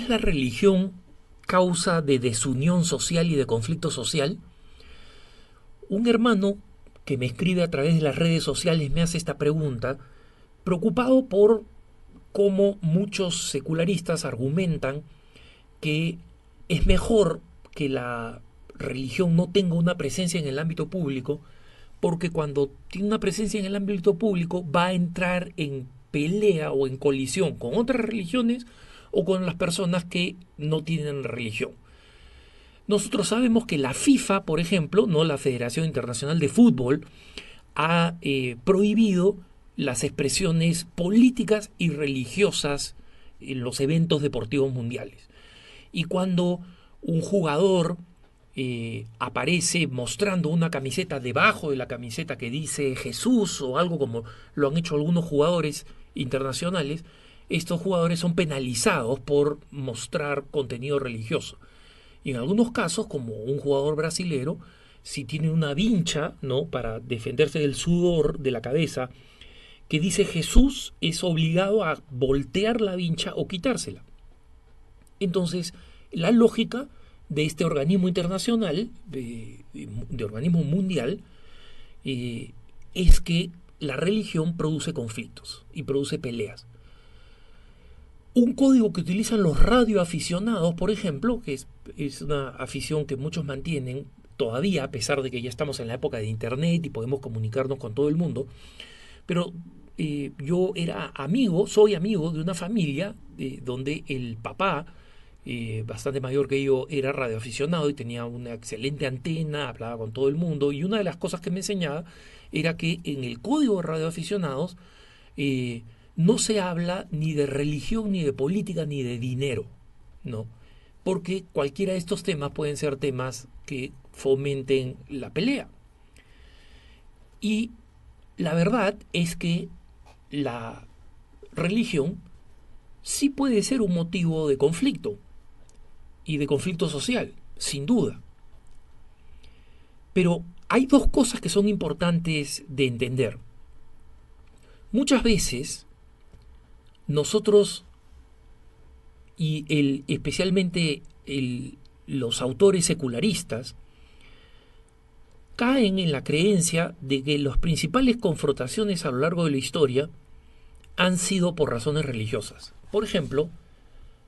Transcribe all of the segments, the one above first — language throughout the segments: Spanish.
¿Es la religión causa de desunión social y de conflicto social? Un hermano que me escribe a través de las redes sociales me hace esta pregunta, preocupado por cómo muchos secularistas argumentan que es mejor que la religión no tenga una presencia en el ámbito público, porque cuando tiene una presencia en el ámbito público va a entrar en pelea o en colisión con otras religiones o con las personas que no tienen religión. Nosotros sabemos que la FIFA, por ejemplo, no la Federación Internacional de Fútbol, ha prohibido las expresiones políticas y religiosas en los eventos deportivos mundiales. Y cuando un jugador aparece mostrando una camiseta debajo de la camiseta que dice Jesús o algo como lo han hecho algunos jugadores internacionales, estos jugadores son penalizados por mostrar contenido religioso. Y en algunos casos, como un jugador brasilero, si tiene una vincha, ¿no?, para defenderse del sudor de la cabeza, que dice Jesús, es obligado a voltear la vincha o quitársela. Entonces, la lógica de este organismo internacional, de organismo mundial, es que la religión produce conflictos y produce peleas. Un código que utilizan los radioaficionados, por ejemplo, que es una afición que muchos mantienen todavía, a pesar de que ya estamos en la época de Internet y podemos comunicarnos con todo el mundo, pero yo soy amigo de una familia donde el papá, bastante mayor que yo, era radioaficionado y tenía una excelente antena, hablaba con todo el mundo, y una de las cosas que me enseñaba era que en el código de radioaficionados no se habla ni de religión, ni de política, ni de dinero, ¿no? Porque cualquiera de estos temas pueden ser temas que fomenten la pelea. Y la verdad es que la religión sí puede ser un motivo de conflicto y de conflicto social, sin duda. Pero hay dos cosas que son importantes de entender. Muchas veces nosotros y especialmente los autores secularistas caen en la creencia de que las principales confrontaciones a lo largo de la historia han sido por razones religiosas. Por ejemplo,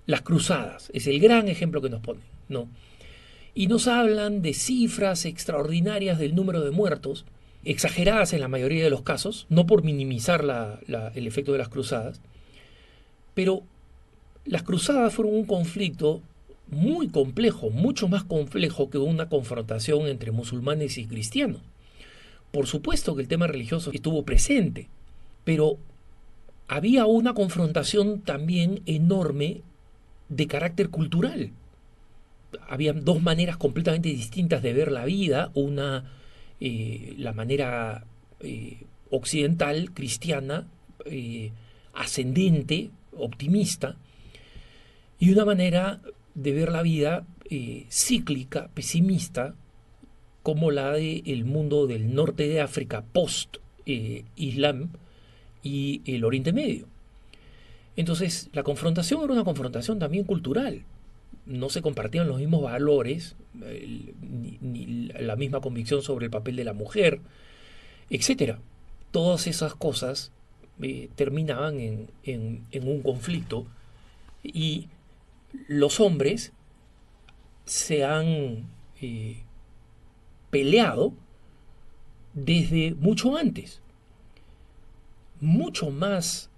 las cruzadas es el gran ejemplo que nos ponen, ¿no? Y nos hablan de cifras extraordinarias del número de muertos, exageradas en la mayoría de los casos, no por minimizar el efecto de las cruzadas, pero las cruzadas fueron un conflicto muy complejo, mucho más complejo que una confrontación entre musulmanes y cristianos. Por supuesto que el tema religioso estuvo presente, pero había una confrontación también enorme de carácter cultural. Había dos maneras completamente distintas de ver la vida, la manera occidental, cristiana, ascendente, optimista, y una manera de ver la vida cíclica, pesimista, como la del mundo del norte de África post-Islam y el Oriente Medio. Entonces, la confrontación era una confrontación también cultural. No se compartían los mismos valores, ni la misma convicción sobre el papel de la mujer, etcétera. Todas esas cosas terminaban en un conflicto, y los hombres se han peleado desde mucho antes. Mucho más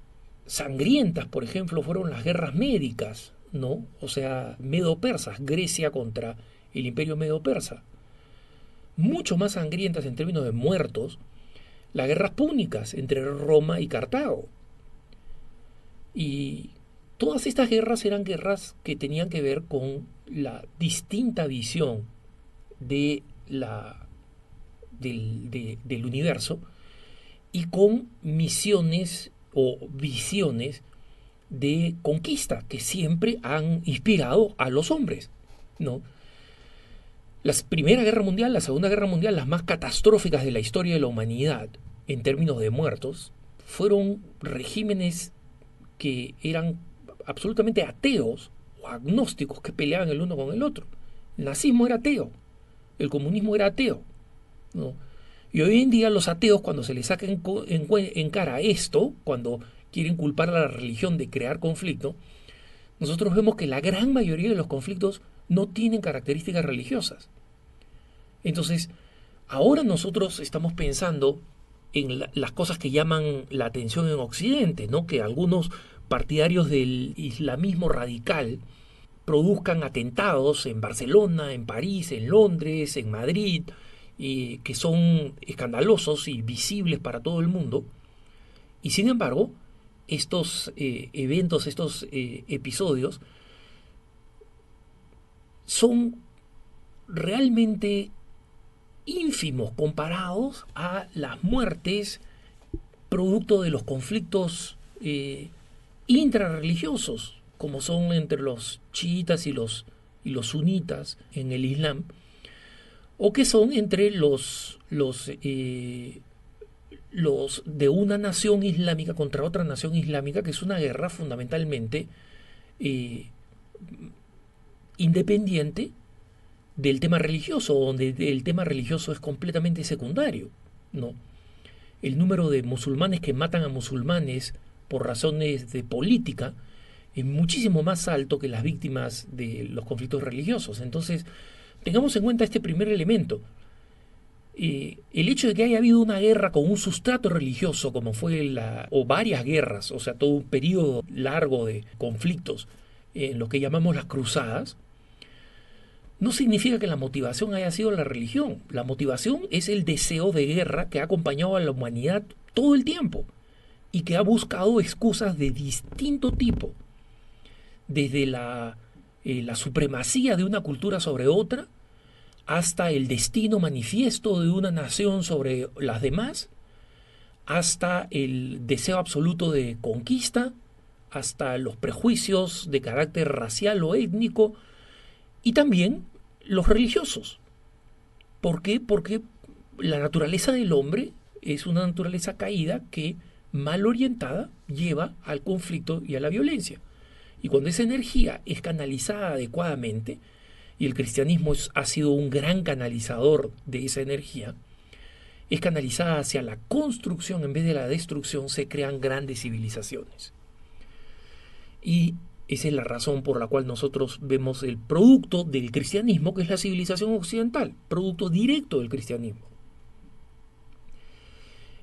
sangrientas, por ejemplo, fueron las guerras médicas, ¿no? O sea, medo-persas, Grecia contra el imperio medo-persa. Mucho más sangrientas en términos de muertos, las guerras púnicas entre Roma y Cartago. Y todas estas guerras eran guerras que tenían que ver con la distinta visión del universo y con misiones o visiones de conquista que siempre han inspirado a los hombres, ¿no? La Primera Guerra Mundial, la Segunda Guerra Mundial, las más catastróficas de la historia de la humanidad en términos de muertos, fueron regímenes que eran absolutamente ateos o agnósticos que peleaban el uno con el otro. El nazismo era ateo, el comunismo era ateo, ¿no? Y hoy en día los ateos, cuando se les saca en cara esto, cuando quieren culpar a la religión de crear conflicto, nosotros vemos que la gran mayoría de los conflictos no tienen características religiosas. Entonces, ahora nosotros estamos pensando en las cosas que llaman la atención en Occidente, ¿no? Que algunos partidarios del islamismo radical produzcan atentados en Barcelona, en París, en Londres, en Madrid, que son escandalosos y visibles para todo el mundo. Y sin embargo, estos eventos, estos episodios, son realmente ínfimos comparados a las muertes producto de los conflictos intrarreligiosos, como son entre los chiitas y los sunitas en el Islam, o que son entre los de una nación islámica contra otra nación islámica, que es una guerra fundamentalmente independiente del tema religioso, donde el tema religioso es completamente secundario, ¿no? El número de musulmanes que matan a musulmanes por razones de política es muchísimo más alto que las víctimas de los conflictos religiosos. Entonces, tengamos en cuenta este primer elemento. El hecho de que haya habido una guerra con un sustrato religioso, como fue o varias guerras, o sea, todo un periodo largo de conflictos en lo que llamamos las cruzadas, no significa que la motivación haya sido la religión. La motivación es el deseo de guerra que ha acompañado a la humanidad todo el tiempo y que ha buscado excusas de distinto tipo, desde la supremacía de una cultura sobre otra, hasta el destino manifiesto de una nación sobre las demás, hasta el deseo absoluto de conquista, hasta los prejuicios de carácter racial o étnico, y también los religiosos. ¿Por qué? Porque la naturaleza del hombre es una naturaleza caída que, mal orientada, lleva al conflicto y a la violencia. Y cuando esa energía es canalizada adecuadamente, y el cristianismo ha sido un gran canalizador de esa energía, es canalizada hacia la construcción en vez de la destrucción, se crean grandes civilizaciones. Y esa es la razón por la cual nosotros vemos el producto del cristianismo, que es la civilización occidental, producto directo del cristianismo.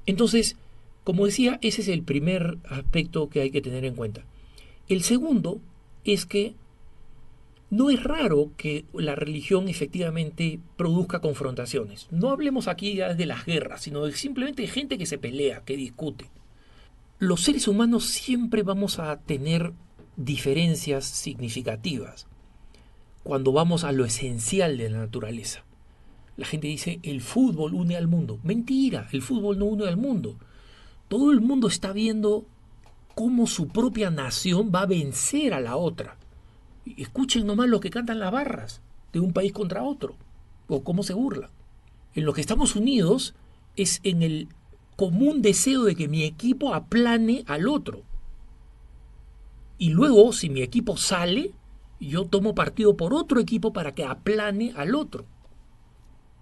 Entonces, como decía, ese es el primer aspecto que hay que tener en cuenta. El segundo es que no es raro que la religión efectivamente produzca confrontaciones. No hablemos aquí ya de las guerras, sino de simplemente gente que se pelea, que discute. Los seres humanos siempre vamos a tener diferencias significativas cuando vamos a lo esencial de la naturaleza. La gente dice, el fútbol une al mundo. Mentira, el fútbol no une al mundo. Todo el mundo está viendo cómo su propia nación va a vencer a la otra. Escuchen nomás lo que cantan las barras de un país contra otro, o cómo se burla. En lo que estamos unidos es en el común deseo de que mi equipo aplane al otro. Y luego, si mi equipo sale, yo tomo partido por otro equipo para que aplane al otro.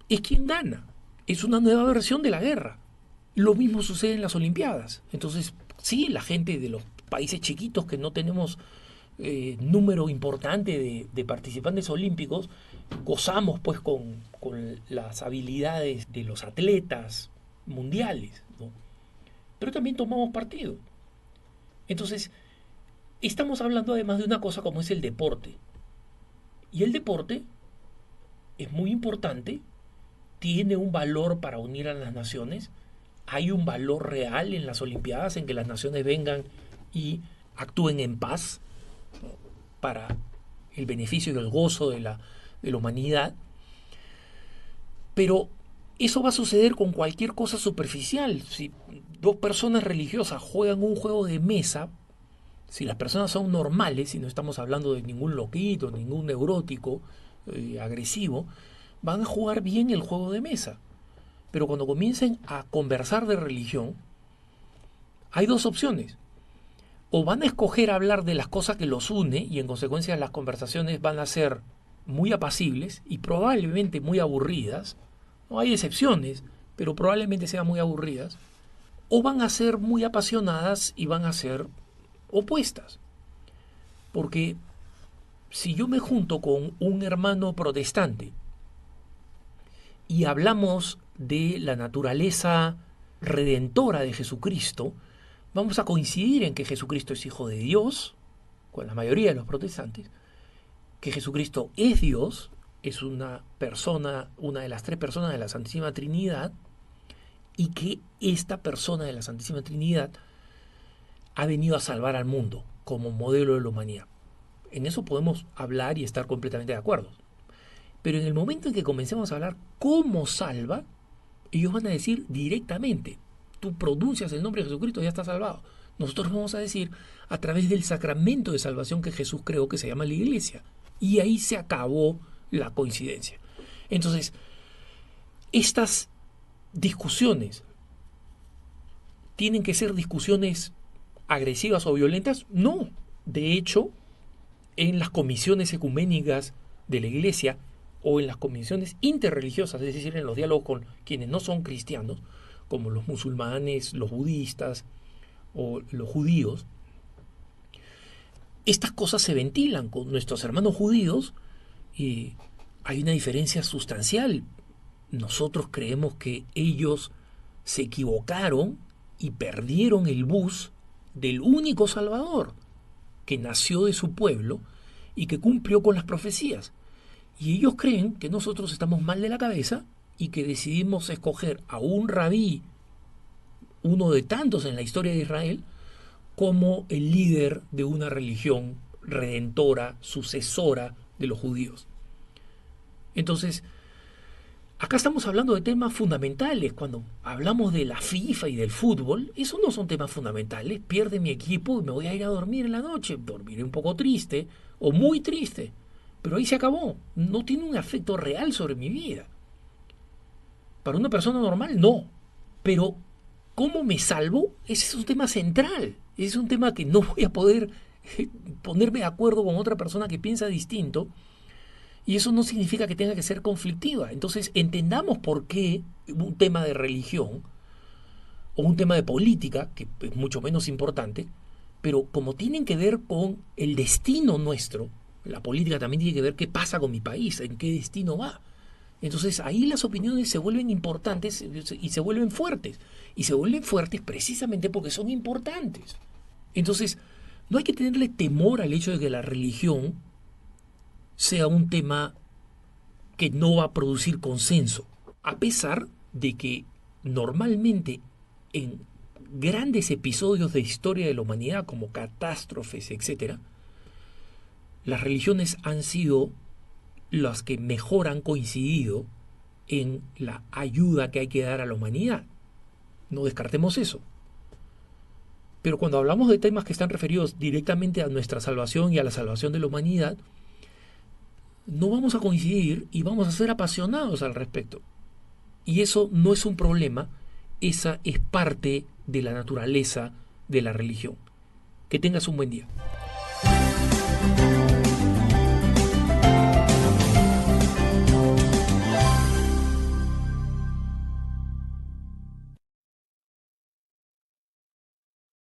Es quien gana. Es una nueva versión de la guerra. Lo mismo sucede en las Olimpiadas. Entonces, sí, la gente de los países chiquitos que no tenemos número importante de participantes olímpicos, gozamos pues con las habilidades de los atletas mundiales, ¿no? Pero también tomamos partido. Entonces, estamos hablando además de una cosa como es el deporte. Y el deporte es muy importante, tiene un valor para unir a las naciones, hay un valor real en las Olimpiadas en que las naciones vengan y actúen en paz para el beneficio y el gozo de la humanidad. Pero eso va a suceder con cualquier cosa superficial. Si dos personas religiosas juegan un juego de mesa, si las personas son normales, y no estamos hablando de ningún loquito, ningún neurótico agresivo, van a jugar bien el juego de mesa. Pero cuando comiencen a conversar de religión, hay dos opciones. o van a escoger hablar de las cosas que los une y en consecuencia las conversaciones van a ser muy apacibles y probablemente muy aburridas, no hay excepciones, pero probablemente sean muy aburridas, o van a ser muy apasionadas y van a ser opuestas. Porque si yo me junto con un hermano protestante y hablamos de la naturaleza redentora de Jesucristo, vamos a coincidir en que Jesucristo es hijo de Dios, con la mayoría de los protestantes, que Jesucristo es Dios, es una persona, una de las tres personas de la Santísima Trinidad, y que esta persona de la Santísima Trinidad ha venido a salvar al mundo como modelo de la humanidad. En eso podemos hablar y estar completamente de acuerdo. Pero en el momento en que comencemos a hablar cómo salva, ellos van a decir directamente, tú pronuncias el nombre de Jesucristo y ya estás salvado. Nosotros vamos a decir a través del sacramento de salvación que Jesús creó, que se llama la Iglesia. Y ahí se acabó la coincidencia. Entonces, estas discusiones tienen que ser discusiones agresivas o violentas. No. De hecho, en las comisiones ecuménicas de la Iglesia o en las comisiones interreligiosas, es decir, en los diálogos con quienes no son cristianos, como los musulmanes, los budistas o los judíos, estas cosas se ventilan con nuestros hermanos judíos y hay una diferencia sustancial. Nosotros creemos que ellos se equivocaron y perdieron el bus del único Salvador que nació de su pueblo y que cumplió con las profecías. Y ellos creen que nosotros estamos mal de la cabeza y que decidimos escoger a un rabí, uno de tantos en la historia de Israel, como el líder de una religión redentora, sucesora de los judíos. Entonces, acá estamos hablando de temas fundamentales. Cuando hablamos de la FIFA y del fútbol, esos no son temas fundamentales. Pierde mi equipo y me voy a ir a dormir en la noche. Dormiré un poco triste o muy triste. Pero ahí se acabó. No tiene un efecto real sobre mi vida. Para una persona normal, no. Pero, ¿cómo me salvo? Ese es un tema central. Ese es un tema que no voy a poder ponerme de acuerdo con otra persona que piensa distinto. Y eso no significa que tenga que ser conflictiva. Entonces, entendamos por qué un tema de religión o un tema de política, que es mucho menos importante, pero como tienen que ver con el destino nuestro, la política también tiene que ver qué pasa con mi país, en qué destino va. Entonces, ahí las opiniones se vuelven importantes y se vuelven fuertes. Y se vuelven fuertes precisamente porque son importantes. Entonces, no hay que tenerle temor al hecho de que la religión sea un tema que no va a producir consenso, a pesar de que normalmente en grandes episodios de historia de la humanidad, como catástrofes, etc., las religiones han sido las que mejor han coincidido en la ayuda que hay que dar a la humanidad. No descartemos eso. Pero cuando hablamos de temas que están referidos directamente a nuestra salvación y a la salvación de la humanidad, no vamos a coincidir y vamos a ser apasionados al respecto. Y eso no es un problema, esa es parte de la naturaleza de la religión. Que tengas un buen día.